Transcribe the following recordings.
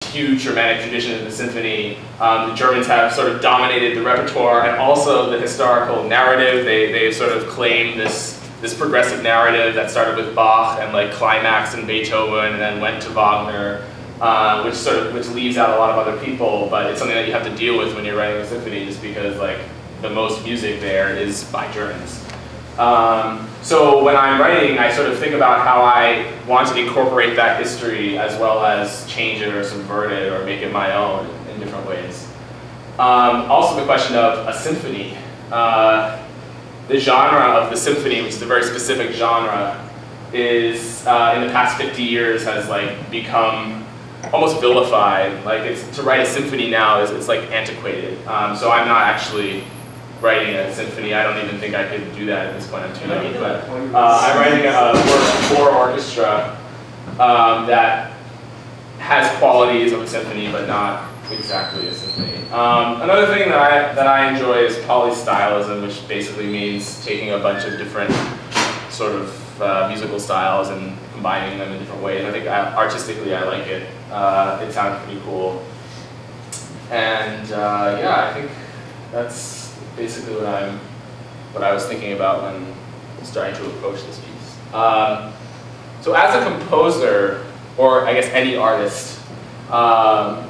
huge dramatic tradition of the symphony. The Germans have sort of dominated the repertoire and also the historical narrative. They sort of claim this progressive narrative that started with Bach and like climaxed in Beethoven and then went to Wagner, which leaves out a lot of other people, but it's something that you have to deal with when you're writing a symphony, just because like the most music there is by Germans. So when I'm writing, I sort of think about how I want to incorporate that history as well as change it or subvert it or make it my own in different ways. Also the question of a symphony. The genre of the symphony, which is a very specific genre, is in the past 50 years has like become almost vilified. Like to write a symphony now it's like antiquated. So I'm not actually writing a symphony. I don't even think I could do that at this point. I'm too young. But I'm writing a work for orchestra that has qualities of a symphony, but not exactly a symphony. Another thing that I enjoy is polystylism, which basically means taking a bunch of different sort of musical styles and combining them in different ways. I think artistically I like it. It sounds pretty cool. And yeah, I think that's basically what I was thinking about when starting to approach this piece. So as a composer, or I guess any artist, I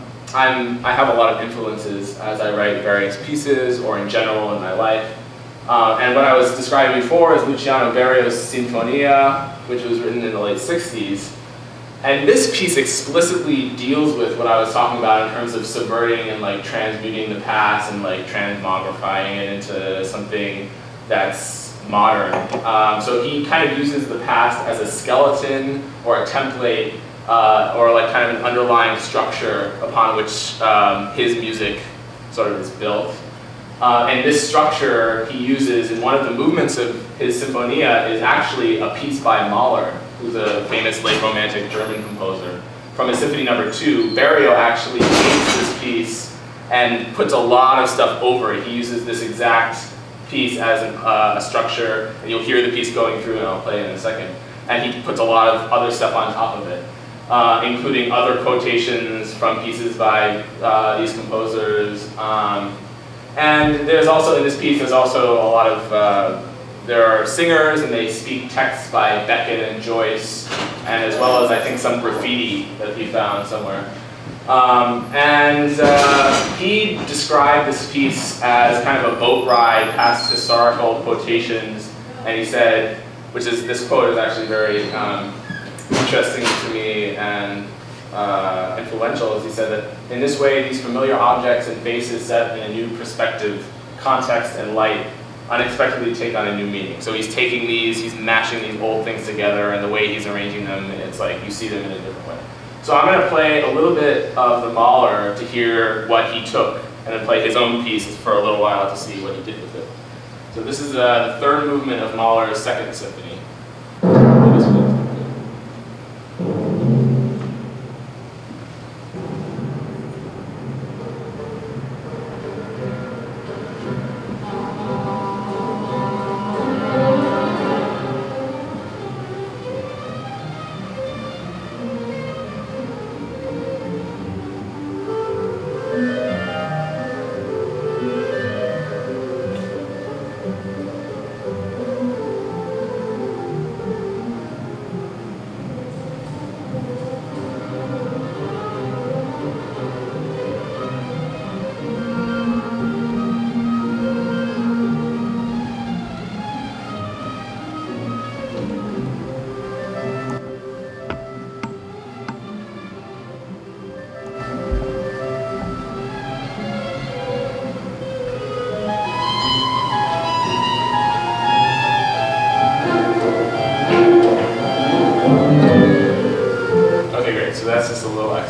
have a lot of influences as I write various pieces or in general in my life. And what I was describing before is Luciano Berio's Sinfonia, which was written in the late 60s. And this piece explicitly deals with what I was talking about in terms of subverting and like transmuting the past and like transmogrifying it into something that's modern. So he kind of uses the past as a skeleton or a template or like kind of an underlying structure upon which his music sort of is built. And this structure he uses in one of the movements of his Sinfonia is actually a piece by Mahler, who's a famous late Romantic German composer. From his Symphony No. 2, Berio actually takes this piece and puts a lot of stuff over it. He uses this exact piece as a structure, and you'll hear the piece going through, and I'll play it in a second. And he puts a lot of other stuff on top of it, including other quotations from pieces by these composers. And there's also, in this piece, there's also a lot of, there are singers and they speak texts by Beckett and Joyce, and as well as I think some graffiti that he found somewhere. He described this piece as kind of a boat ride past historical quotations, and he said, which is, this quote is actually very interesting to me and influential, as he said that in this way these familiar objects and faces set in a new perspective, context, and light unexpectedly take on a new meaning. So he's taking these, he's mashing these old things together, and the way he's arranging them, it's like you see them in a different way. So I'm going to play a little bit of the Mahler to hear what he took, and then play his own piece for a little while to see what he did with it. So this is the third movement of Mahler's Second Symphony.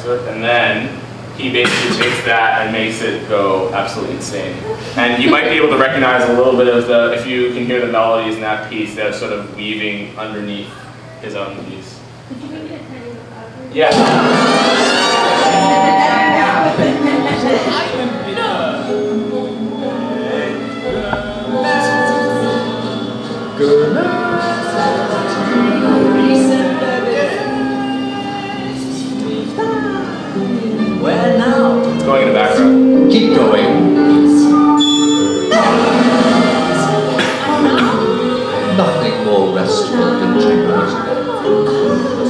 And then he basically takes that and makes it go absolutely insane. And you might be able to recognize a little bit of the, if you can hear the melodies in that piece, they're sort of weaving underneath his own piece. Yeah. Good night. Where now? It's going in the background. Keep going. Nothing more restful than chamber music.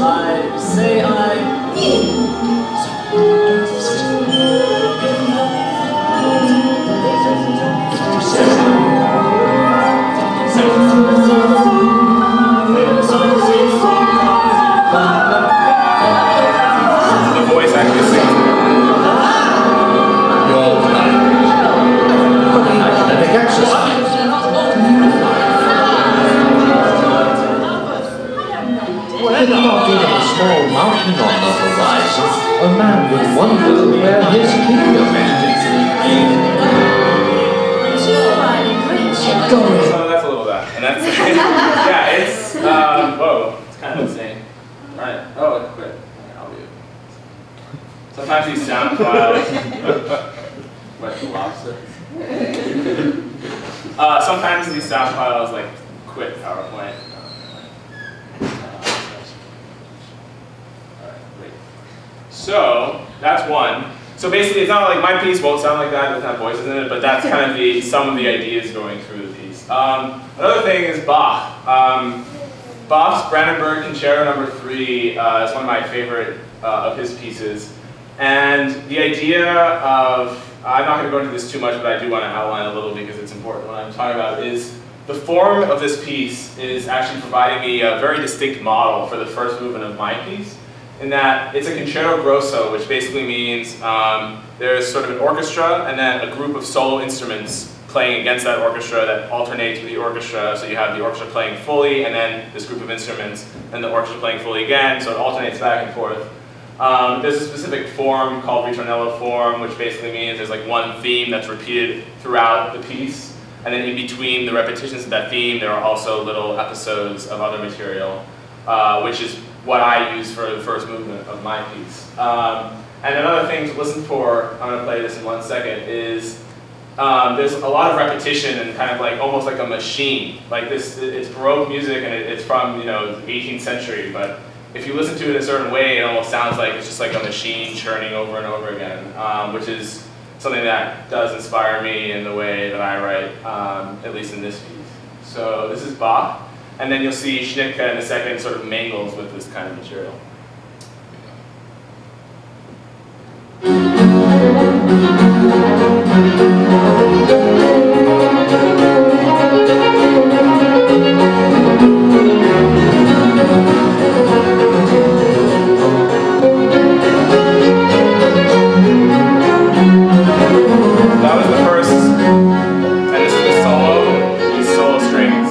I say The voice actually sings. You're academic exercise. With not even a small mountain on the horizon, a man would wonder where his kingdom ended. So that's a little bit. And that's, yeah, it's, whoa, it's kind of insane. Alright, oh, it quit. I'll do it. Sometimes these sound files, what, the lobster? Sometimes these sound files, like, quit PowerPoint. So, that's one. So basically, it's not like my piece won't sound like that, it doesn't have voices in it, but that's kind of some of the ideas going through the piece. Another thing is Bach. Bach's Branford Concerto No. 3 is one of my favorite of his pieces. And the idea of, I'm not going to go into this too much, but I do want to outline a little because it's important what I'm talking about, is the form of this piece is actually providing me a very distinct model for the first movement of my piece. In that it's a concerto grosso, which basically means there's sort of an orchestra and then a group of solo instruments playing against that orchestra that alternates with the orchestra. So you have the orchestra playing fully and then this group of instruments and the orchestra playing fully again, so it alternates back and forth. There's a specific form called ritornello form, which basically means there's like one theme that's repeated throughout the piece, and then in between the repetitions of that theme there are also little episodes of other material, which is what I use for the first movement of my piece. And another thing to listen for, I'm going to play this in 1 second, is there's a lot of repetition and kind of like almost like a machine. Like this, it's Baroque music and it's from, you know, the 18th century, but if you listen to it a certain way, it almost sounds like it's just like a machine churning over and over again, which is something that does inspire me in the way that I write, at least in this piece. So this is Bach. And then you'll see Schnittke in a second sort of mangles with this kind of material. That was the first, and this is the solo, these solo strings.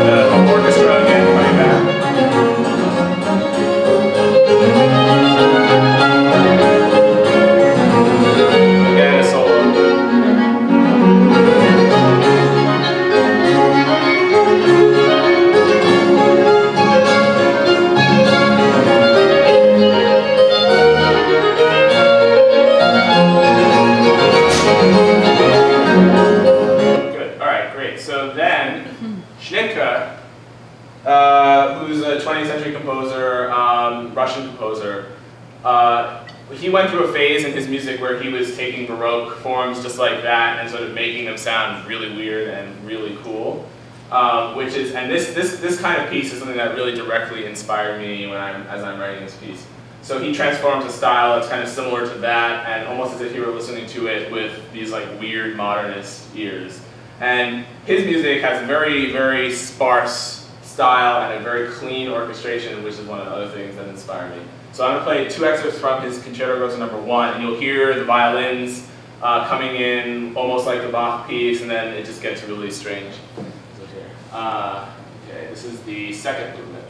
The orchestra again coming back. Again, a solo. Good. All right, great. So then, Schnittke, who's a 20th century composer, Russian composer, he went through a phase in his music where he was taking Baroque forms just like that and sort of making them sound really weird and really cool. Which is, and this kind of piece is something that really directly inspired me as I'm writing this piece. So he transforms a style that's kind of similar to that, and almost as if you were listening to it with these like weird modernist ears. And his music has a very, very sparse style and a very clean orchestration, which is one of the other things that inspired me. So I'm going to play 2 excerpts from his Concerto Grosso No. 1, and you'll hear the violins coming in almost like the Bach piece, and then it just gets really strange. Okay, this is the second movement.